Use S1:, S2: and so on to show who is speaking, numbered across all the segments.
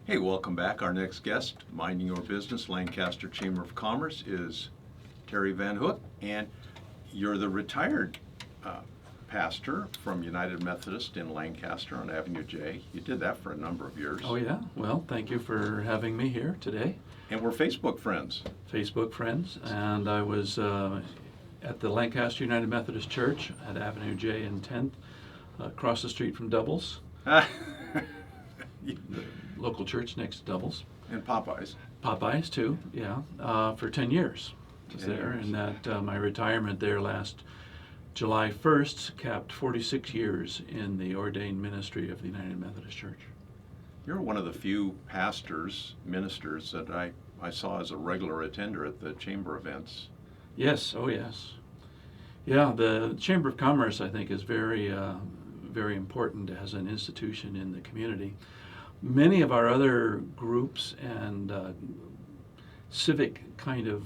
S1: Hey, welcome back. Our next guest, Minding Your Business, Lancaster Chamber of Commerce, is Terry Van Hook, and you're the retired pastor from United Methodist in Lancaster on Avenue J. You did that for a number of years.
S2: Oh yeah, well, thank you for having me here today.
S1: And we're Facebook friends.
S2: Facebook friends, and I was at the Lancaster United Methodist Church at Avenue J and 10th, across the street from Doubles, the local church next to Doubles.
S1: And Popeyes.
S2: Popeyes too, yeah, for 10 years. I was
S1: 10
S2: there,
S1: years.
S2: and that my retirement there last July 1st capped 46 years in the ordained ministry of the United Methodist Church.
S1: You're one of the few ministers that I saw as a regular attender at the chamber events.
S2: Yes, oh yes. Yeah, the Chamber of Commerce, I think, is very, very important as an institution in the community. Many of our other groups and civic kind of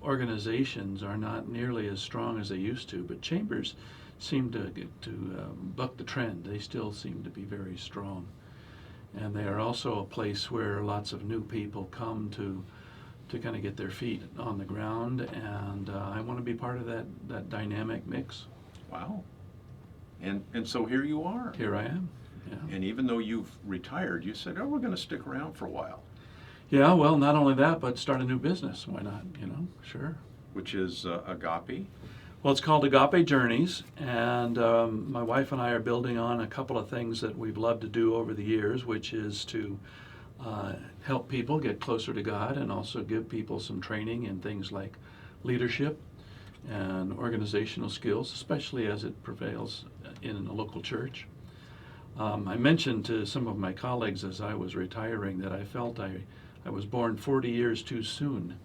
S2: organizations are not nearly as strong as they used to, but chambers seem to buck the trend. They still seem to be very strong. And they are also a place where lots of new people come to kind of get their feet on the ground, and I want to be part of that dynamic mix.
S1: Wow. And so here you are.
S2: Here I am. Yeah.
S1: And even though you've retired, you said, oh, we're going to stick around for a while.
S2: Yeah, well, not only that, but start a new business. Why not? Sure.
S1: Which is Agape.
S2: Well, it's called Agape Journeys, and my wife and I are building on a couple of things that we've loved to do over the years, which is to help people get closer to God and also give people some training in things like leadership and organizational skills, especially as it prevails in a local church. I mentioned to some of my colleagues as I was retiring that I felt I was born 40 years too soon.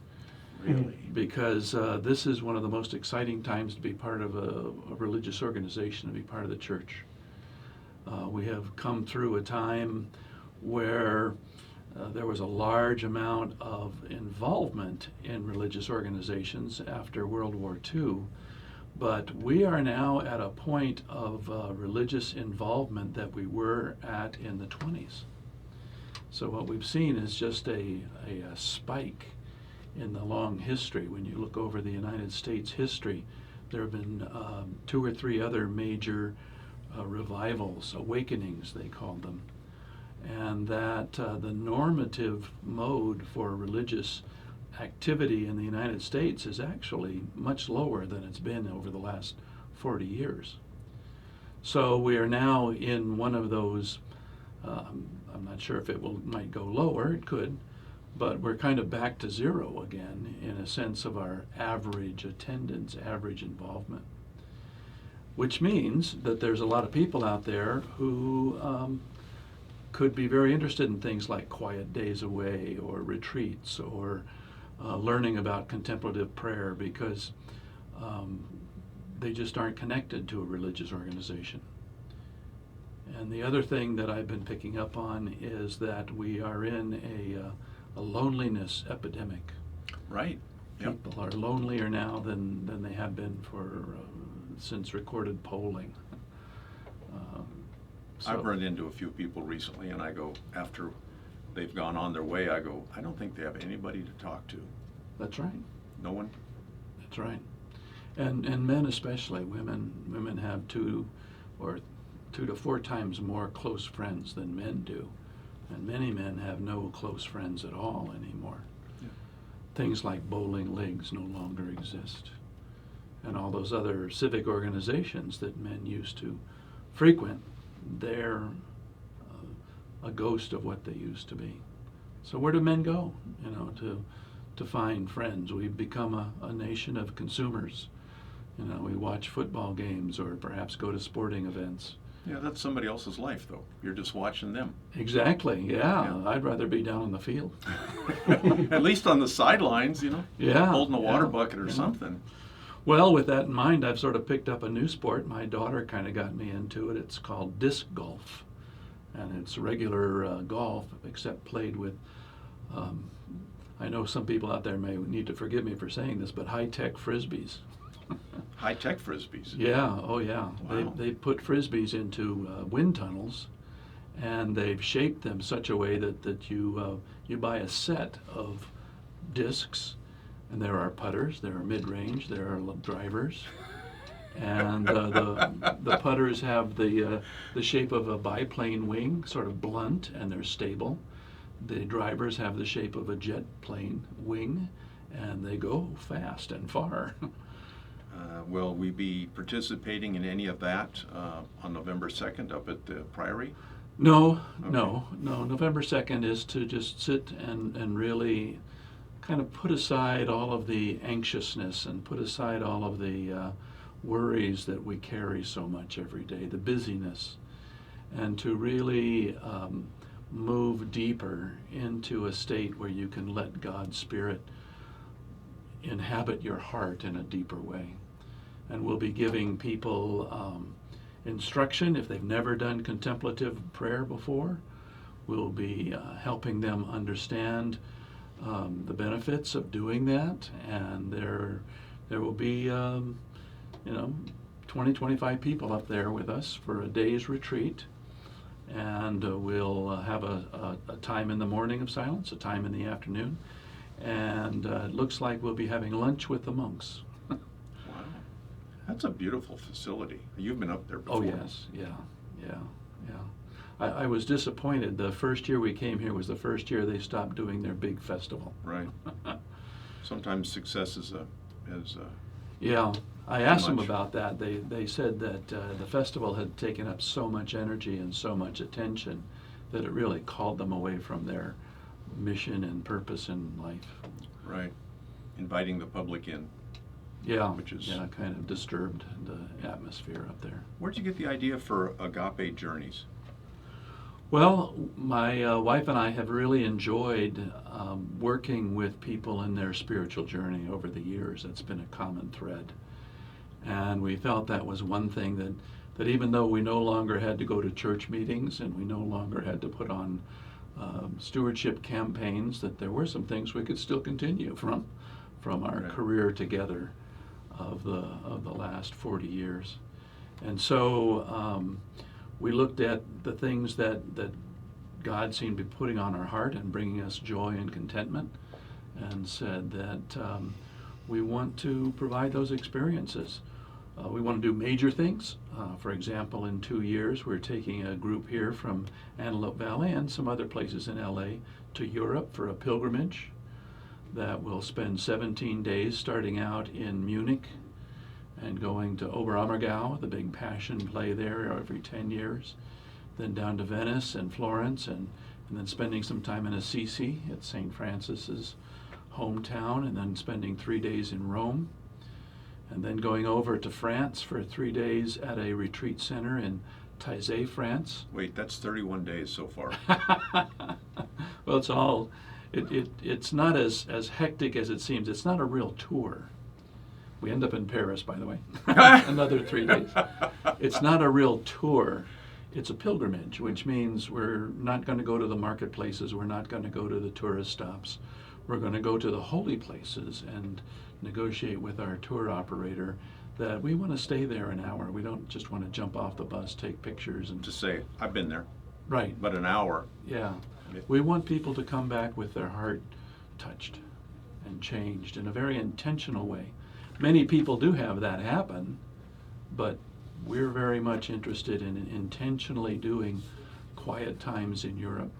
S1: Really?
S2: Because this is one of the most exciting times to be part of a religious organization, to be part of the church. We have come through a time where there was a large amount of involvement in religious organizations after World War II, but we are now at a point of religious involvement that we were at in the 20s. So what we've seen is just a spike in the long history. When you look over the United States history, there have been 2 or 3 other major revivals, awakenings they called them, and that the normative mode for religious activity in the United States is actually much lower than it's been over the last 40 years. So we are now in one of those, I'm not sure if might go lower, it could, but we're kind of back to zero again in a sense of our average attendance, average involvement. Which means that there's a lot of people out there who could be very interested in things like quiet days away or retreats or learning about contemplative prayer because they just aren't connected to a religious organization. And the other thing that I've been picking up on is that we are in a loneliness epidemic.
S1: Right. Yep.
S2: People are lonelier now than they have been since recorded polling.
S1: I've run into a few people recently, and I go, after they've gone on their way, I go, I don't think they have anybody to talk to.
S2: That's right.
S1: No one?
S2: That's right. And men especially, women have 2 to 4 times more close friends than men do. And many men have no close friends at all anymore.
S1: Yeah.
S2: Things like bowling leagues no longer exist. And all those other civic organizations that men used to frequent, they're a ghost of what they used to be. So where do men go, to find friends? We've become a nation of consumers. We watch football games or perhaps go to sporting events.
S1: Yeah, that's somebody else's life, though. You're just watching them.
S2: Exactly, yeah.
S1: Yeah.
S2: I'd rather be down on the field.
S1: At least on the sidelines,
S2: Yeah.
S1: holding a water
S2: yeah,
S1: bucket or something.
S2: Well, with that in mind, I've sort of picked up a new sport. My daughter kind of got me into it. It's called disc golf. And it's regular golf, except played with, I know some people out there may need to forgive me for saying this, but high-tech frisbees.
S1: High-tech frisbees.
S2: Yeah, oh yeah.
S1: Wow.
S2: They put frisbees into wind tunnels, and they've shaped them such a way that you buy a set of discs, and there are putters, there are mid-range, there are drivers, and the putters have the shape of a biplane wing, sort of blunt, and they're stable. The drivers have the shape of a jet plane wing, and they go fast and far.
S1: Will we be participating in any of that on November 2nd up at the Priory?
S2: No,
S1: Okay.
S2: no. November 2nd is to just sit and really kind of put aside all of the anxiousness and put aside all of the worries that we carry so much every day, the busyness, and to really move deeper into a state where you can let God's Spirit inhabit your heart in a deeper way. And we'll be giving people instruction if they've never done contemplative prayer before. We'll be helping them understand the benefits of doing that, and there will be 20, 25 people up there with us for a day's retreat, and we'll have a time in the morning of silence, a time in the afternoon, and it looks like we'll be having lunch with the monks.
S1: Wow. That's a beautiful facility. You've been up there before.
S2: Oh, yes, yeah. I was disappointed. The first year we came here was the first year they stopped doing their big festival.
S1: Right. Sometimes success is
S2: Yeah, I asked them
S1: much.
S2: about that. They said that the festival had taken up so much energy and so much attention that it really called them away from their mission and purpose in life.
S1: right. Inviting the public in.
S2: Yeah,
S1: Which is-
S2: yeah, kind of disturbed the atmosphere up there.
S1: Where'd you get the idea for Agape Journeys?
S2: Well, my wife and I have really enjoyed working with people in their spiritual journey over the years. That's been a common thread. And we felt that was one thing that even though we no longer had to go to church meetings and we no longer had to put on stewardship campaigns, that there were some things we could still continue from our
S1: Right.
S2: career together of the last 40 years. And so we looked at the things that God seemed to be putting on our heart and bringing us joy and contentment, and said that we want to provide those experiences. We want to do major things. For example, in 2 years, we're taking a group here from Antelope Valley and some other places in LA to Europe for a pilgrimage that will spend 17 days, starting out in Munich and going to Oberammergau, the big Passion play there every 10 years, then down to Venice and Florence, and then spending some time in Assisi at St. Francis's hometown, and then spending 3 days in Rome, and then going over to France for 3 days at a retreat center in Taizé, France.
S1: Wait, that's 31 days so far.
S2: Well, it's not as hectic as it seems. It's not a real tour. We end up in Paris, by the way. Another 3 days. It's not a real tour. It's a pilgrimage, which means we're not going to go to the marketplaces. We're not going to go to the tourist stops. We're going to go to the holy places and negotiate with our tour operator that we want to stay there an hour. We don't just want to jump off the bus, take pictures, and
S1: To say, I've been there,
S2: right.
S1: but an hour.
S2: Yeah. We want people to come back with their heart touched and changed in a very intentional way. Many people do have that happen, but we're very much interested in intentionally doing quiet times in Europe.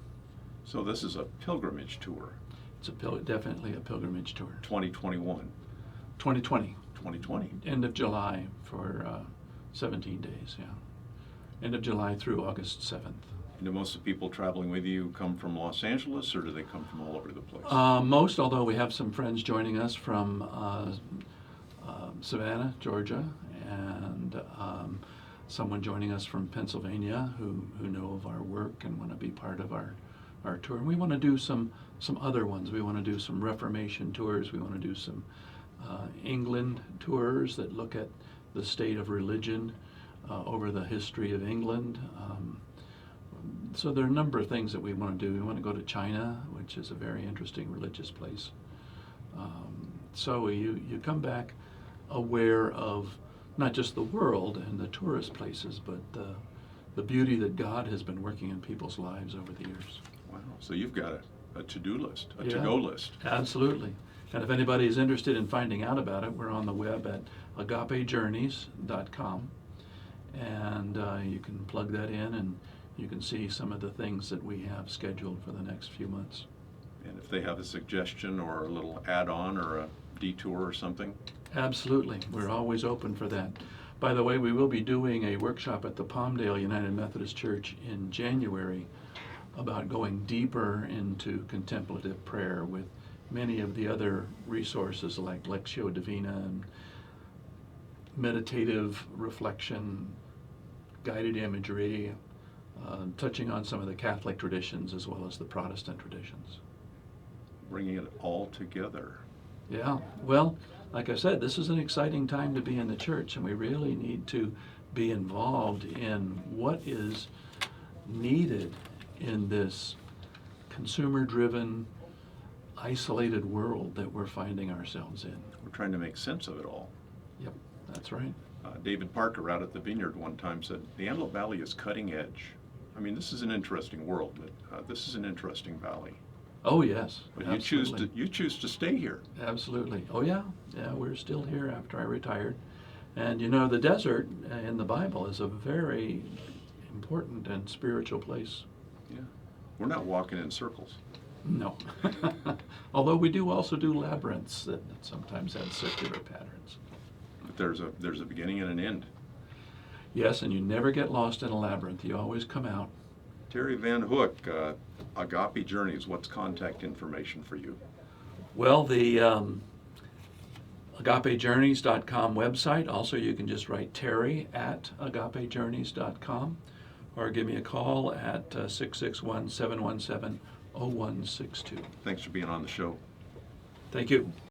S1: So this is a pilgrimage tour,
S2: It's definitely a pilgrimage tour.
S1: 2021,
S2: 2020,
S1: 2020.
S2: end of July for 17 days, yeah. End of July through August 7th.
S1: Do most of the people traveling with you come from Los Angeles, or do they come from all over the place?
S2: Most, although we have some friends joining us from Savannah, Georgia, and someone joining us from Pennsylvania who know of our work and want to be part of our tour. And we want to do some other ones. We want to do some Reformation tours. We want to do some England tours that look at the state of religion over the history of England. So there are a number of things that we want to do. We want to go to China, which is a very interesting religious place. So you come back aware of not just the world and the tourist places, but the beauty that God has been working in people's lives over the years.
S1: Wow. So you've got a to-do list, a
S2: Yeah.
S1: to-go list.
S2: Absolutely. And if anybody is interested in finding out about it, we're on the web at agapejourneys.com. And you can plug that in and you can see some of the things that we have scheduled for the next few months.
S1: And if they have a suggestion or a little add-on or a detour or something,
S2: Absolutely. We're always open for that. By the way, we will be doing a workshop at the Palmdale United Methodist Church in January about going deeper into contemplative prayer with many of the other resources like Lectio Divina and meditative reflection, guided imagery, touching on some of the Catholic traditions as well as the Protestant traditions.
S1: bringing it all together.
S2: Yeah, well, like I said, this is an exciting time to be in the church, and we really need to be involved in what is needed in this consumer-driven, isolated world that we're finding ourselves in.
S1: We're trying to make sense of it all.
S2: Yep, that's right.
S1: David Parker out at the Vineyard one time said, the Antelope Valley is cutting edge. I mean, this is an interesting world, but this is an interesting valley.
S2: Oh, yes.
S1: But
S2: absolutely.
S1: you choose to stay here.
S2: Absolutely. Oh, yeah. Yeah, we're still here after I retired. And you know, the desert in the Bible is a very important and spiritual place.
S1: Yeah. We're not walking in circles.
S2: No. Although we do also do labyrinths that sometimes have circular patterns.
S1: But there's a beginning and an end.
S2: Yes, and you never get lost in a labyrinth. You always come out.
S1: Terry Van Hook, Agape Journeys, what's contact information for you?
S2: Well, the agapejourneys.com website, also you can just write Terry at agapejourneys.com or give me a call at 661-717-0162.
S1: Thanks for being on the show.
S2: Thank you.